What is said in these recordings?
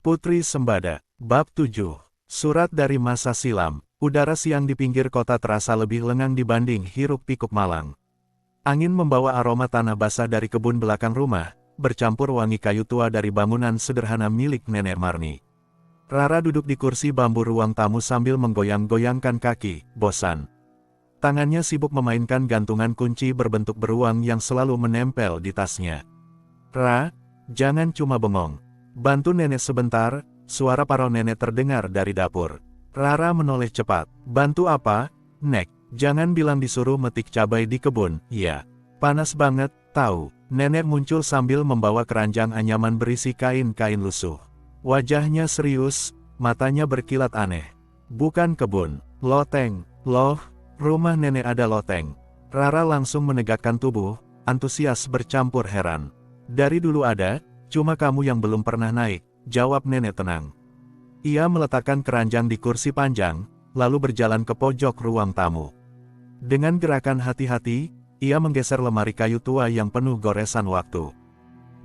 Putri Sembada, Bab 7. Surat dari masa silam. Udara siang di pinggir kota terasa lebih lengang dibanding hiruk-pikuk Malang. Angin membawa aroma tanah basah dari kebun belakang rumah, bercampur wangi kayu tua dari bangunan sederhana milik Nenek Marni. Rara duduk di kursi bambu ruang tamu sambil menggoyang-goyangkan kaki, bosan. Tangannya sibuk memainkan gantungan kunci berbentuk beruang yang selalu menempel di tasnya. "Ra, jangan cuma bengong. Bantu nenek sebentar," suara parau nenek terdengar dari dapur. Rara menoleh cepat. "Bantu apa, Nek? Jangan bilang disuruh metik cabai di kebun." "Ya, panas banget, tahu." Nenek muncul sambil membawa keranjang anyaman berisi kain-kain lusuh. Wajahnya serius, matanya berkilat aneh. "Bukan kebun, loteng." "Loh, rumah nenek ada loteng?" Rara langsung menegakkan tubuh, antusias bercampur heran. "Dari dulu ada, cuma kamu yang belum pernah naik," jawab nenek tenang. Ia meletakkan keranjang di kursi panjang, lalu berjalan ke pojok ruang tamu. Dengan gerakan hati-hati, ia menggeser lemari kayu tua yang penuh goresan waktu.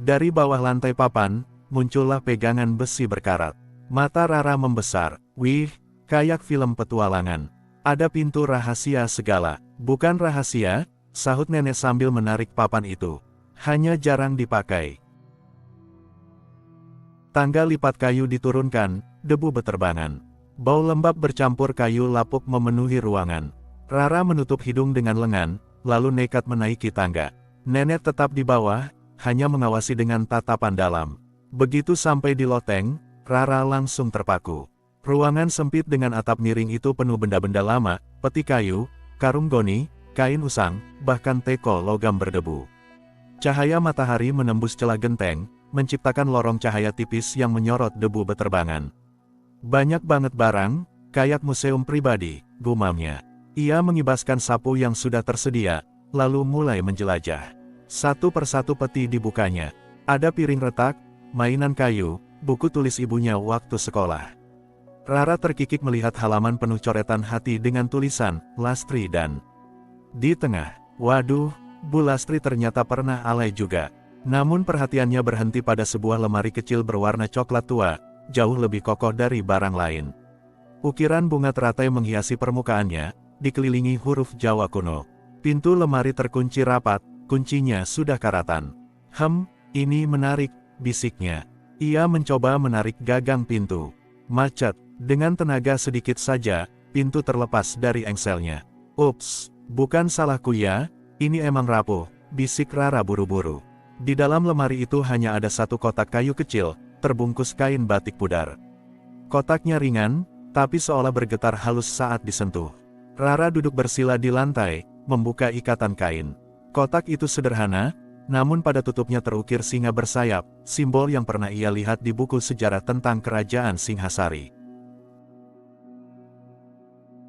Dari bawah lantai papan, muncullah pegangan besi berkarat. Mata Rara membesar. "Wih, kayak film petualangan. Ada pintu rahasia segala." "Bukan rahasia," sahut nenek sambil menarik papan itu. "Hanya jarang dipakai." Tangga lipat kayu diturunkan, debu beterbangan. Bau lembab bercampur kayu lapuk memenuhi ruangan. Rara menutup hidung dengan lengan, lalu nekat menaiki tangga. Nenek tetap di bawah, hanya mengawasi dengan tatapan dalam. Begitu sampai di loteng, Rara langsung terpaku. Ruangan sempit dengan atap miring itu penuh benda-benda lama, peti kayu, karung goni, kain usang, bahkan teko logam berdebu. Cahaya matahari menembus celah genteng, menciptakan lorong cahaya tipis yang menyorot debu beterbangan. "Banyak banget barang, kayak museum pribadi," gumamnya. Ia mengibaskan sapu yang sudah tersedia, lalu mulai menjelajah. Satu persatu peti dibukanya. Ada piring retak, mainan kayu, buku tulis ibunya waktu sekolah. Rara terkikik melihat halaman penuh coretan hati dengan tulisan, "Lastri" dan di tengah. Waduh, Bu Lastri ternyata pernah alay juga. Namun perhatiannya berhenti pada sebuah lemari kecil berwarna coklat tua, jauh lebih kokoh dari barang lain. Ukiran bunga teratai menghiasi permukaannya, dikelilingi huruf Jawa kuno. Pintu lemari terkunci rapat, kuncinya sudah karatan. Ini menarik," bisiknya. Ia mencoba menarik gagang pintu. Macet. Dengan tenaga sedikit saja, pintu terlepas dari engselnya. "Ups, bukan salahku ya, ini emang rapuh," bisik Rara buru-buru. Di dalam lemari itu hanya ada satu kotak kayu kecil, terbungkus kain batik pudar. Kotaknya ringan, tapi seolah bergetar halus saat disentuh. Rara duduk bersila di lantai, membuka ikatan kain. Kotak itu sederhana, namun pada tutupnya terukir singa bersayap, simbol yang pernah ia lihat di buku sejarah tentang kerajaan Singhasari.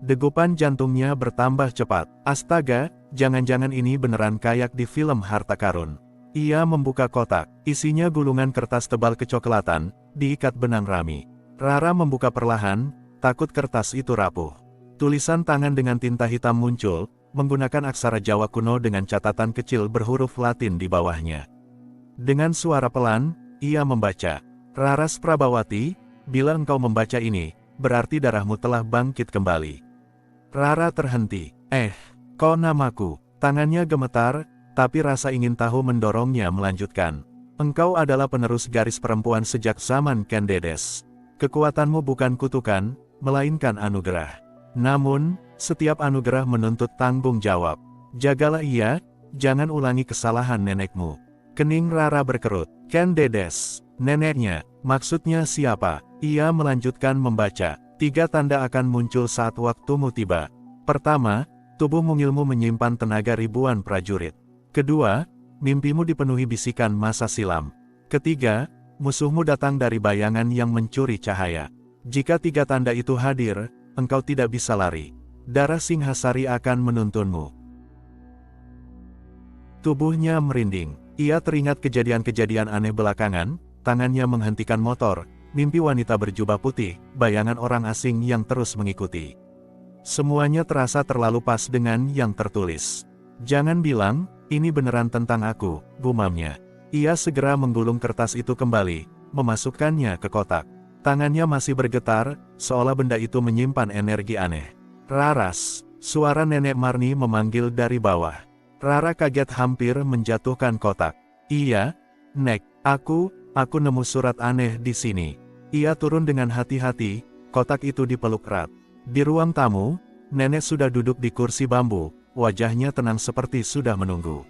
Degupan jantungnya bertambah cepat. Astaga, jangan-jangan ini beneran kayak di film Harta Karun. Ia membuka kotak, isinya gulungan kertas tebal kecoklatan, diikat benang rami. Rara membuka perlahan, takut kertas itu rapuh. Tulisan tangan dengan tinta hitam muncul, menggunakan aksara Jawa kuno dengan catatan kecil berhuruf Latin di bawahnya. Dengan suara pelan, ia membaca, "Raras Prabawati, bila engkau membaca ini, berarti darahmu telah bangkit kembali." Rara terhenti. Kok namaku?" Tangannya gemetar, tapi rasa ingin tahu mendorongnya melanjutkan. "Engkau adalah penerus garis perempuan sejak zaman Ken Dedes. Kekuatanmu bukan kutukan, melainkan anugerah. Namun, setiap anugerah menuntut tanggung jawab. Jagalah ia, jangan ulangi kesalahan nenekmu." Kening Rara berkerut. Ken Dedes, neneknya, maksudnya siapa? Ia melanjutkan membaca. 3 tanda akan muncul saat waktumu tiba. Pertama, tubuh mungilmu menyimpan tenaga ribuan prajurit. Kedua, mimpimu dipenuhi bisikan masa silam. Ketiga, musuhmu datang dari bayangan yang mencuri cahaya. Jika 3 tanda itu hadir, engkau tidak bisa lari. Darah Singhasari akan menuntunmu. Tubuhnya merinding. Ia teringat kejadian-kejadian aneh belakangan, tangannya menghentikan motor, mimpi wanita berjubah putih, bayangan orang asing yang terus mengikuti. Semuanya terasa terlalu pas dengan yang tertulis. "Jangan bilang, ini beneran tentang aku," gumamnya. Ia segera menggulung kertas itu kembali, memasukkannya ke kotak. Tangannya masih bergetar, seolah benda itu menyimpan energi aneh. "Raras," suara Nenek Marni memanggil dari bawah. Rara kaget hampir menjatuhkan kotak. "Iya, Nek, aku nemu surat aneh di sini." Ia turun dengan hati-hati, kotak itu dipeluk erat. Di ruang tamu, Nenek sudah duduk di kursi bambu, wajahnya tenang seperti sudah menunggu.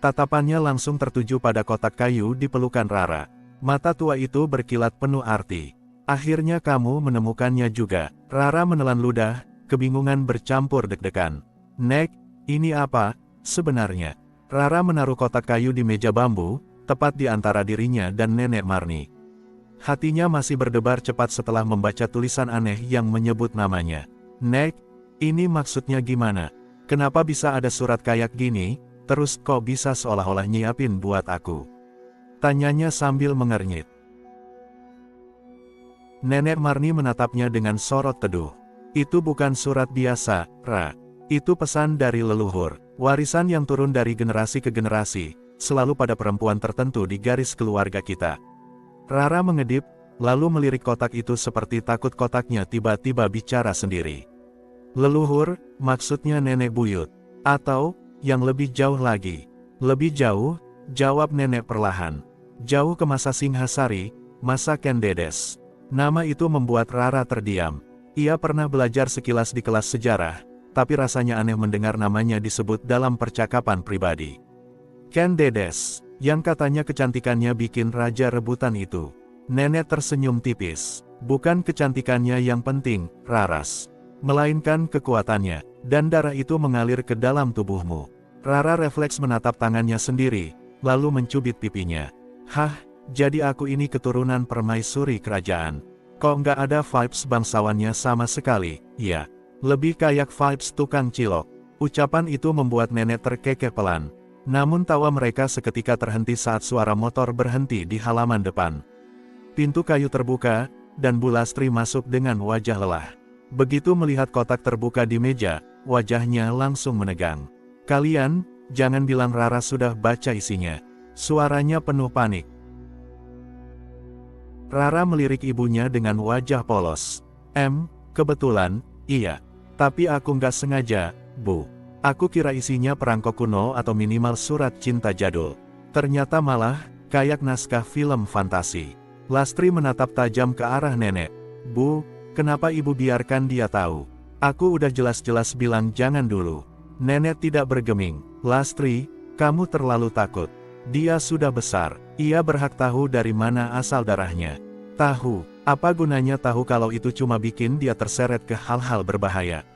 Tatapannya langsung tertuju pada kotak kayu di pelukan Rara. Mata tua itu berkilat penuh arti. "Akhirnya kamu menemukannya juga." Rara menelan ludah, kebingungan bercampur deg-degan. "Nek, ini apa sebenarnya?" Rara menaruh kotak kayu di meja bambu, tepat di antara dirinya dan Nenek Marni. Hatinya masih berdebar cepat setelah membaca tulisan aneh yang menyebut namanya. "Nek, ini maksudnya gimana? Kenapa bisa ada surat kayak gini, terus kok bisa seolah-olah nyiapin buat aku?" tanyanya sambil mengernyit. Nenek Marni menatapnya dengan sorot teduh. "Itu bukan surat biasa, Ra. Itu pesan dari leluhur, warisan yang turun dari generasi ke generasi, selalu pada perempuan tertentu di garis keluarga kita." Rara mengedip, lalu melirik kotak itu seperti takut kotaknya tiba-tiba bicara sendiri. "Leluhur, maksudnya nenek buyut? Atau, yang lebih jauh lagi?" "Lebih jauh," jawab nenek perlahan. "Jauh ke masa Singhasari, masa Ken Dedes." Nama itu membuat Rara terdiam. Ia pernah belajar sekilas di kelas sejarah, tapi rasanya aneh mendengar namanya disebut dalam percakapan pribadi. Ken Dedes, yang katanya kecantikannya bikin raja rebutan itu. Nenek tersenyum tipis. "Bukan kecantikannya yang penting, Raras. Melainkan kekuatannya, dan darah itu mengalir ke dalam tubuhmu." Rara refleks menatap tangannya sendiri, lalu mencubit pipinya. "Hah? Jadi aku ini keturunan permaisuri kerajaan. Kok nggak ada vibes bangsawannya sama sekali?" "Ya, lebih kayak vibes tukang cilok." Ucapan itu membuat nenek terkekeh pelan. Namun tawa mereka seketika terhenti saat suara motor berhenti di halaman depan. Pintu kayu terbuka, dan Bu Lastri masuk dengan wajah lelah. Begitu melihat kotak terbuka di meja, wajahnya langsung menegang. "Kalian, jangan bilang Rara sudah baca isinya." Suaranya penuh panik. Rara melirik ibunya dengan wajah polos. Kebetulan, iya. Tapi aku nggak sengaja, Bu. Aku kira isinya perangko kuno atau minimal surat cinta jadul. Ternyata malah, kayak naskah film fantasi." Lastri menatap tajam ke arah nenek. "Bu, kenapa ibu biarkan dia tahu? Aku udah jelas-jelas bilang jangan dulu." Nenek tidak bergeming. "Lastri, kamu terlalu takut. Dia sudah besar, ia berhak tahu dari mana asal darahnya." "Tahu? Apa gunanya tahu kalau itu cuma bikin dia terseret ke hal-hal berbahaya?"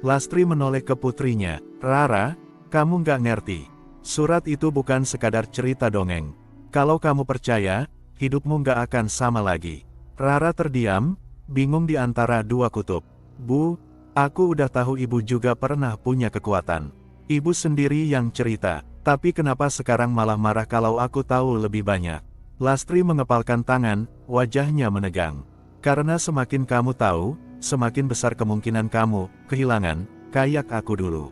Lastri menoleh ke putrinya. "Rara, kamu nggak ngerti. Surat itu bukan sekadar cerita dongeng. Kalau kamu percaya, hidupmu nggak akan sama lagi." Rara terdiam, bingung di antara dua kutub. "Bu, aku udah tahu ibu juga pernah punya kekuatan. Ibu sendiri yang cerita. Tapi kenapa sekarang malah marah kalau aku tahu lebih banyak?" Lastri mengepalkan tangan, wajahnya menegang. "Karena semakin kamu tahu, semakin besar kemungkinan kamu kehilangan, kayak aku dulu."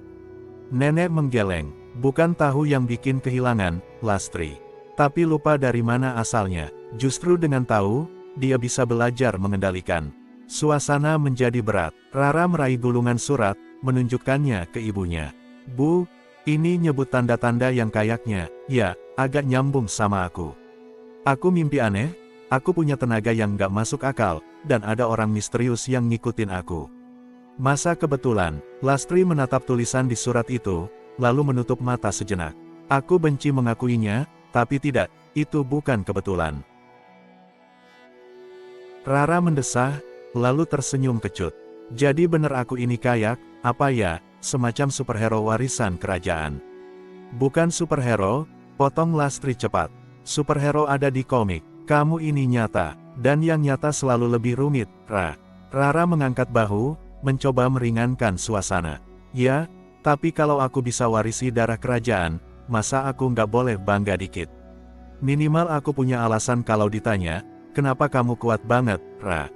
Nenek menggeleng. "Bukan tahu yang bikin kehilangan, Lastri. Tapi lupa dari mana asalnya. Justru dengan tahu, dia bisa belajar mengendalikan." Suasana menjadi berat. Rara meraih gulungan surat, menunjukkannya ke ibunya. "Bu, ini nyebut tanda-tanda yang kayaknya, ya, agak nyambung sama aku. Aku mimpi aneh, aku punya tenaga yang gak masuk akal, dan ada orang misterius yang ngikutin aku." Masa kebetulan, Lastri menatap tulisan di surat itu, lalu menutup mata sejenak. "Aku benci mengakuinya, tapi tidak, itu bukan kebetulan." Rara mendesah, lalu tersenyum kecut. "Jadi bener aku ini kayak, apa ya, semacam superhero warisan kerajaan?" "Bukan superhero," potong Lastri cepat. "Superhero ada di komik, kamu ini nyata, dan yang nyata selalu lebih rumit, Ra." Rara mengangkat bahu, mencoba meringankan suasana. "Ya, tapi kalau aku bisa warisi darah kerajaan, masa aku nggak boleh bangga dikit? Minimal aku punya alasan kalau ditanya, kenapa kamu kuat banget, Ra?"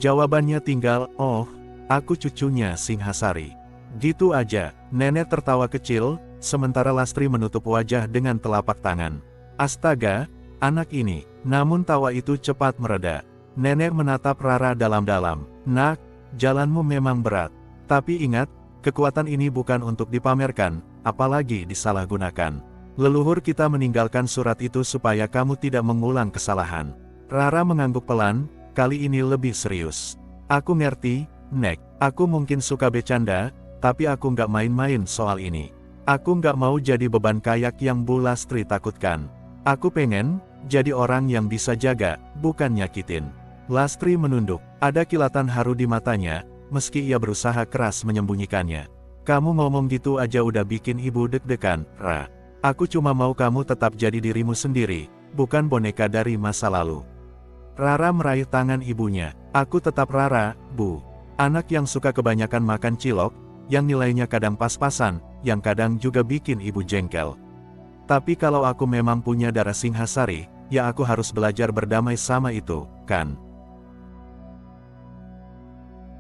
Jawabannya tinggal, "Oh, aku cucunya Singhasari." Gitu aja. Nenek tertawa kecil, sementara Lastri menutup wajah dengan telapak tangan. Astaga, anak ini. Namun tawa itu cepat mereda. Nenek menatap Rara dalam-dalam. Nak, jalanmu memang berat. Tapi ingat, kekuatan ini bukan untuk dipamerkan, apalagi disalahgunakan. Leluhur kita meninggalkan surat itu supaya kamu tidak mengulang kesalahan. Rara mengangguk pelan, kali ini lebih serius. Aku ngerti, Nek. Aku mungkin suka bercanda, tapi aku nggak main-main soal ini. Aku nggak mau jadi beban kayak yang Bu Lastri takutkan. Aku pengen jadi orang yang bisa jaga, bukan nyakitin. Lastri menunduk. Ada kilatan haru di matanya, meski ia berusaha keras menyembunyikannya. Kamu ngomong gitu aja udah bikin ibu deg-degan, Ra. Aku cuma mau kamu tetap jadi dirimu sendiri, bukan boneka dari masa lalu. Rara meraih tangan ibunya. Aku tetap Rara, Bu. Anak yang suka kebanyakan makan cilok, yang nilainya kadang pas-pasan, yang kadang juga bikin ibu jengkel. Tapi kalau aku memang punya darah Singhasari, ya aku harus belajar berdamai sama itu, kan?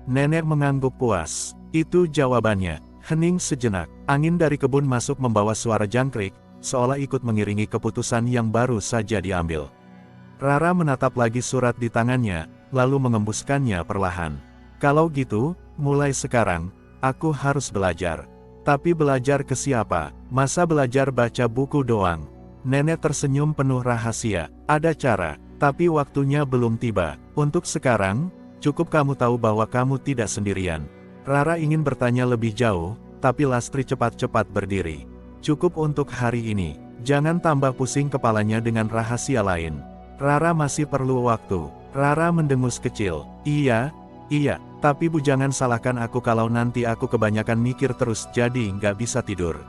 Nenek mengangguk puas. Itu jawabannya. Hening sejenak. Angin dari kebun masuk membawa suara jangkrik, seolah ikut mengiringi keputusan yang baru saja diambil. Rara menatap lagi surat di tangannya, lalu mengembuskannya perlahan. Kalau gitu, mulai sekarang, aku harus belajar. Tapi belajar ke siapa? Masa belajar baca buku doang? Nenek tersenyum penuh rahasia. Ada cara, tapi waktunya belum tiba. Untuk sekarang, cukup kamu tahu bahwa kamu tidak sendirian. Rara ingin bertanya lebih jauh, tapi Lastri cepat-cepat berdiri. Cukup untuk hari ini. Jangan tambah pusing kepalanya dengan rahasia lain. Rara masih perlu waktu. Rara mendengus kecil. Iya, tapi Bu jangan salahkan aku kalau nanti aku kebanyakan mikir terus jadi nggak bisa tidur.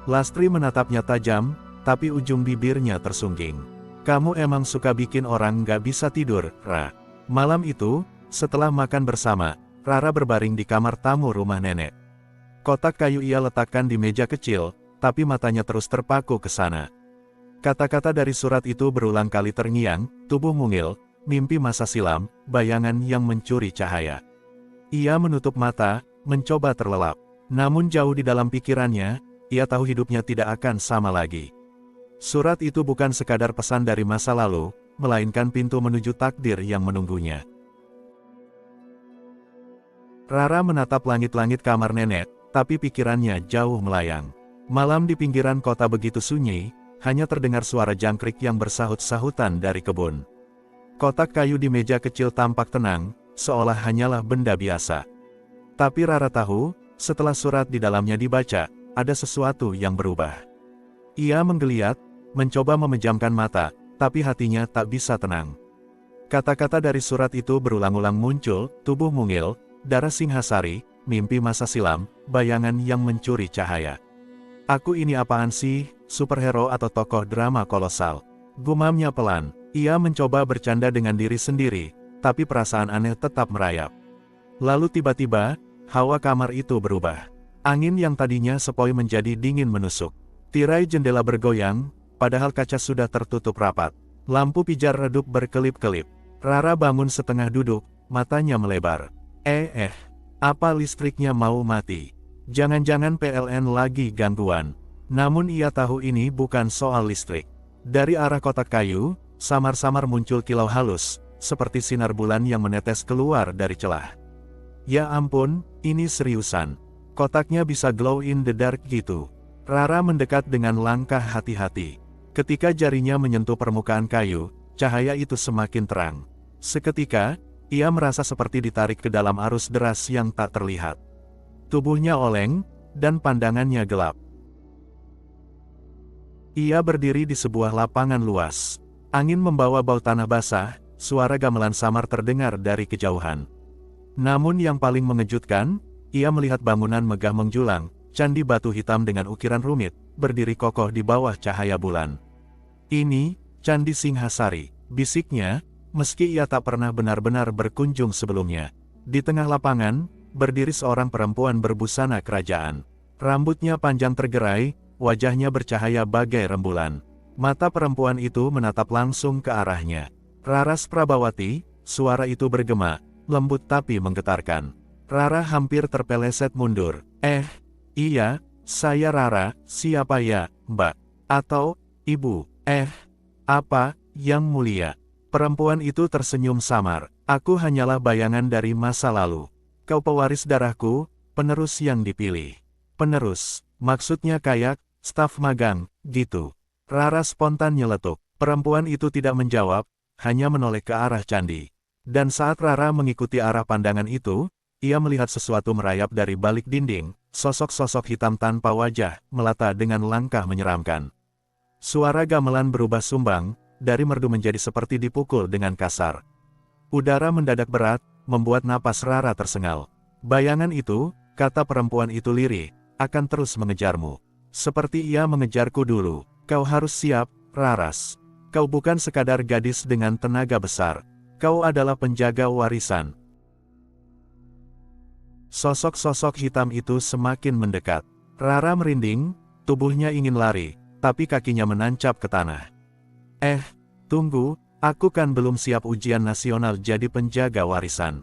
Lastri menatapnya tajam, tapi ujung bibirnya tersungging. Kamu emang suka bikin orang nggak bisa tidur, Ra. Malam itu, setelah makan bersama, Rara berbaring di kamar tamu rumah nenek. Kotak kayu ia letakkan di meja kecil, tapi matanya terus terpaku ke sana. Kata-kata dari surat itu berulang kali terngiang, tubuh mungil, mimpi masa silam, bayangan yang mencuri cahaya. Ia menutup mata, mencoba terlelap. Namun jauh di dalam pikirannya, ia tahu hidupnya tidak akan sama lagi. Surat itu bukan sekadar pesan dari masa lalu, melainkan pintu menuju takdir yang menunggunya. Rara menatap langit-langit kamar nenek, tapi pikirannya jauh melayang. Malam di pinggiran kota begitu sunyi, hanya terdengar suara jangkrik yang bersahut-sahutan dari kebun. Kotak kayu di meja kecil tampak tenang, seolah hanyalah benda biasa. Tapi Rara tahu, setelah surat di dalamnya dibaca, ada sesuatu yang berubah. Ia menggeliat, mencoba memejamkan mata, tapi hatinya tak bisa tenang. Kata-kata dari surat itu berulang-ulang muncul, tubuh mungil, darah Singhasari, mimpi masa silam, bayangan yang mencuri cahaya. Aku ini apaan sih, superhero atau tokoh drama kolosal? Gumamnya pelan. Ia mencoba bercanda dengan diri sendiri, tapi perasaan aneh tetap merayap. Lalu tiba-tiba, hawa kamar itu berubah. Angin yang tadinya sepoi menjadi dingin menusuk. Tirai jendela bergoyang, padahal kaca sudah tertutup rapat. Lampu pijar redup berkelip-kelip. Rara bangun setengah duduk, matanya melebar. Apa listriknya mau mati? Jangan-jangan PLN lagi gangguan. Namun ia tahu ini bukan soal listrik. Dari arah kotak kayu, samar-samar muncul kilau halus, seperti sinar bulan yang menetes keluar dari celah. Ya ampun, ini seriusan. Kotaknya bisa glow in the dark gitu. Rara mendekat dengan langkah hati-hati. Ketika jarinya menyentuh permukaan kayu, cahaya itu semakin terang. Seketika, ia merasa seperti ditarik ke dalam arus deras yang tak terlihat. Tubuhnya oleng, dan pandangannya gelap. Ia berdiri di sebuah lapangan luas. Angin membawa bau tanah basah, suara gamelan samar terdengar dari kejauhan. Namun yang paling mengejutkan, ia melihat bangunan megah menjulang, candi batu hitam dengan ukiran rumit, berdiri kokoh di bawah cahaya bulan. Ini, Candi Singhasari, bisiknya, meski ia tak pernah benar-benar berkunjung sebelumnya. Di tengah lapangan, berdiri seorang perempuan berbusana kerajaan. Rambutnya panjang tergerai, wajahnya bercahaya bagai rembulan. Mata perempuan itu menatap langsung ke arahnya. Raras Prabawati, suara itu bergema, lembut tapi menggetarkan. Rara hampir terpeleset mundur. Iya, saya Rara, siapa ya, Mbak? Atau, Ibu? Apa, Yang Mulia? Perempuan itu tersenyum samar. Aku hanyalah bayangan dari masa lalu. Kau pewaris darahku, penerus yang dipilih. Penerus, maksudnya kayak, staf magang, gitu. Rara spontan nyeletuk. Perempuan itu tidak menjawab, hanya menoleh ke arah candi. Dan saat Rara mengikuti arah pandangan itu, ia melihat sesuatu merayap dari balik dinding, sosok-sosok hitam tanpa wajah, melata dengan langkah menyeramkan. Suara gamelan berubah sumbang, dari merdu menjadi seperti dipukul dengan kasar. Udara mendadak berat, membuat napas Rara tersengal. Bayangan itu, kata perempuan itu lirih, akan terus mengejarmu. Seperti ia mengejarku dulu. Kau harus siap, Raras. Kau bukan sekadar gadis dengan tenaga besar. Kau adalah penjaga warisan. Sosok-sosok hitam itu semakin mendekat. Rara merinding, tubuhnya ingin lari, tapi kakinya menancap ke tanah. Tunggu, aku kan belum siap ujian nasional jadi penjaga warisan.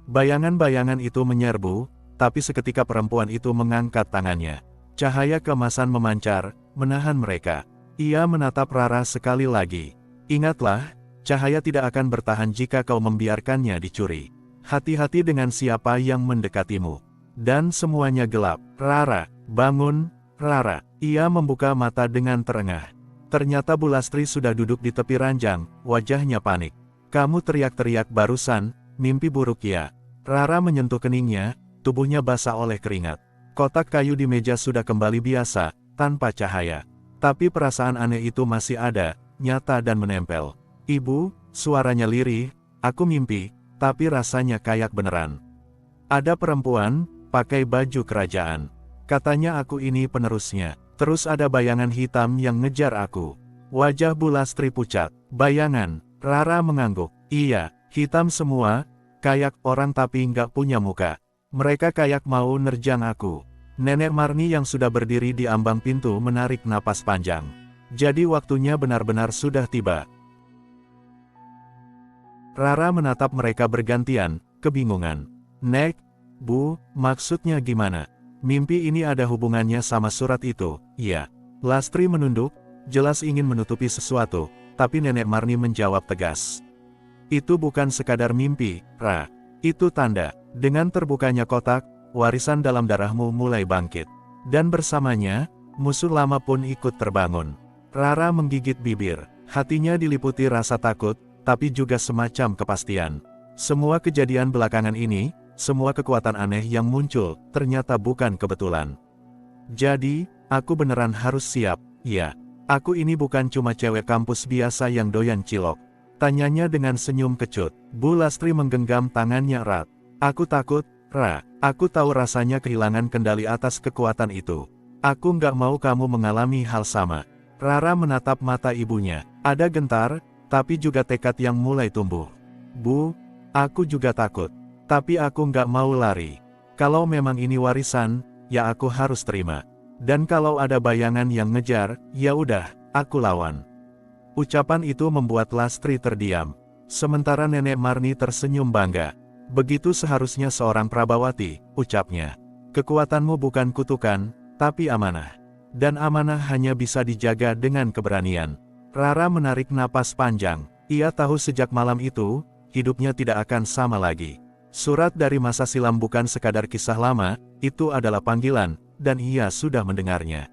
Bayangan-bayangan itu menyerbu, tapi seketika perempuan itu mengangkat tangannya. Cahaya keemasan memancar, menahan mereka. Ia menatap Rara sekali lagi. Ingatlah, cahaya tidak akan bertahan jika kau membiarkannya dicuri. Hati-hati dengan siapa yang mendekatimu. Dan semuanya gelap. Rara, bangun, Rara. Ia membuka mata dengan terengah. Ternyata Bu Lastri sudah duduk di tepi ranjang, wajahnya panik. Kamu teriak-teriak barusan, mimpi buruk ya. Rara menyentuh keningnya, tubuhnya basah oleh keringat. Kotak kayu di meja sudah kembali biasa, tanpa cahaya. Tapi perasaan aneh itu masih ada, nyata dan menempel. Ibu, suaranya lirih, aku mimpi, tapi rasanya kayak beneran. Ada perempuan, pakai baju kerajaan. Katanya aku ini penerusnya. Terus ada bayangan hitam yang ngejar aku. Wajah Bu Lastri pucat. Bayangan, Rara mengangguk. Iya, hitam semua, kayak orang tapi nggak punya muka. Mereka kayak mau nerjang aku. Nenek Marni yang sudah berdiri di ambang pintu menarik napas panjang. Jadi waktunya benar-benar sudah tiba. Rara menatap mereka bergantian, kebingungan. Nek, Bu, maksudnya gimana? Mimpi ini ada hubungannya sama surat itu, iya. Lastri menunduk, jelas ingin menutupi sesuatu, tapi Nenek Marni menjawab tegas. Itu bukan sekadar mimpi, Ra. Itu tanda, dengan terbukanya kotak, warisan dalam darahmu mulai bangkit. Dan bersamanya, musuh lama pun ikut terbangun. Rara menggigit bibir, hatinya diliputi rasa takut, tapi juga semacam kepastian. Semua kejadian belakangan ini, semua kekuatan aneh yang muncul, ternyata bukan kebetulan. Jadi, aku beneran harus siap, ya. Aku ini bukan cuma cewek kampus biasa yang doyan cilok. Tanyanya dengan senyum kecut. Bu Lastri menggenggam tangannya erat. Aku takut, Ra. Aku tahu rasanya kehilangan kendali atas kekuatan itu. Aku nggak mau kamu mengalami hal sama. Rara menatap mata ibunya. Ada gentar, tapi juga tekad yang mulai tumbuh. Bu, aku juga takut. Tapi aku nggak mau lari. Kalau memang ini warisan, ya aku harus terima. Dan kalau ada bayangan yang ngejar, ya udah, aku lawan. Ucapan itu membuat Lastri terdiam. Sementara Nenek Marni tersenyum bangga. Begitu seharusnya seorang Prabawati, ucapnya. Kekuatanmu bukan kutukan, tapi amanah. Dan amanah hanya bisa dijaga dengan keberanian. Rara menarik napas panjang. Ia tahu sejak malam itu, hidupnya tidak akan sama lagi. Surat dari masa silam bukan sekadar kisah lama, itu adalah panggilan, dan ia sudah mendengarnya.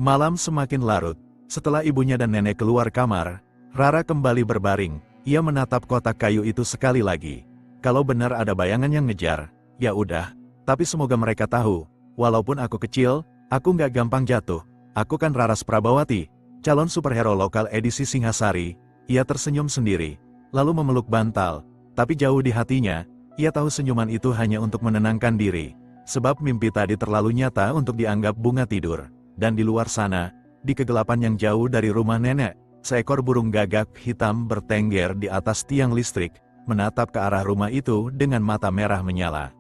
Malam semakin larut. Setelah ibunya dan nenek keluar kamar, Rara kembali berbaring. Ia menatap kotak kayu itu sekali lagi. Kalau benar ada bayangan yang ngejar, ya udah. Tapi semoga mereka tahu, walaupun aku kecil, aku nggak gampang jatuh. Aku kan Raras Prabawati, calon superhero lokal edisi Singhasari. Ia tersenyum sendiri, lalu memeluk bantal. Tapi jauh di hatinya, ia tahu senyuman itu hanya untuk menenangkan diri. Sebab mimpi tadi terlalu nyata untuk dianggap bunga tidur. Dan di luar sana, di kegelapan yang jauh dari rumah nenek, seekor burung gagak hitam bertengger di atas tiang listrik, menatap ke arah rumah itu dengan mata merah menyala.